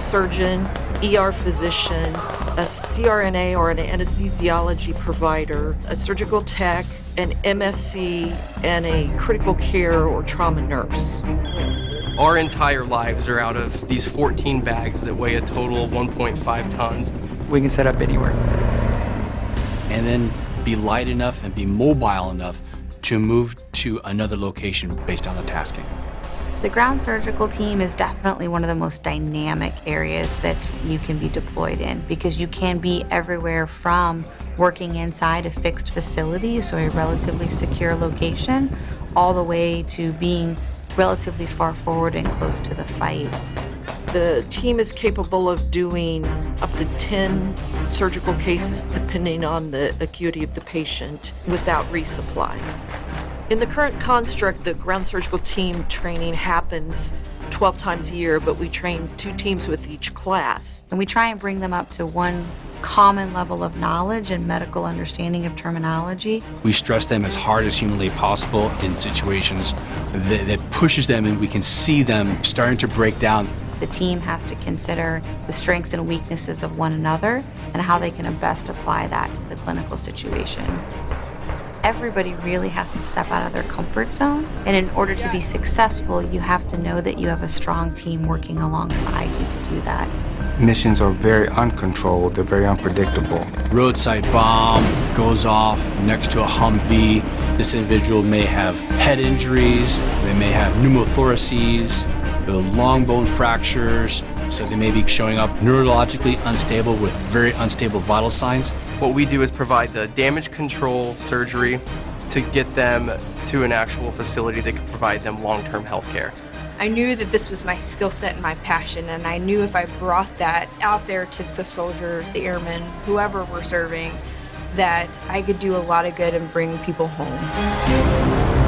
a surgeon, ER physician, a CRNA or an anesthesiology provider, a surgical tech, an MSc, and a critical care or trauma nurse. Our entire lives are out of these 14 bags that weigh a total of 1.5 tons. We can set up anywhere. And then be light enough and be mobile enough to move to another location based on the tasking. The ground surgical team is definitely one of the most dynamic areas that you can be deployed in, because you can be everywhere from working inside a fixed facility, so a relatively secure location, all the way to being relatively far forward and close to the fight. The team is capable of doing up to 10 surgical cases depending on the acuity of the patient without resupply. In the current construct, the ground surgical team training happens 12 times a year, but we train 2 teams with each class. And we try and bring them up to one common level of knowledge and medical understanding of terminology. We stress them as hard as humanly possible in situations that pushes them, and we can see them starting to break down. The team has to consider the strengths and weaknesses of one another and how they can best apply that to the clinical situation. Everybody really has to step out of their comfort zone, and in order to be successful, you have to know that you have a strong team working alongside you to do that. Missions are very uncontrolled, they're very unpredictable. Roadside bomb goes off next to a Humvee. This individual may have head injuries, they may have pneumothoraces, long bone fractures, so they may be showing up neurologically unstable with very unstable vital signs. What we do is provide the damage control surgery to get them to an actual facility that can provide them long-term health care. I knew that this was my skill set and my passion, and I knew if I brought that out there to the soldiers, the airmen, whoever we're serving, that I could do a lot of good and bring people home.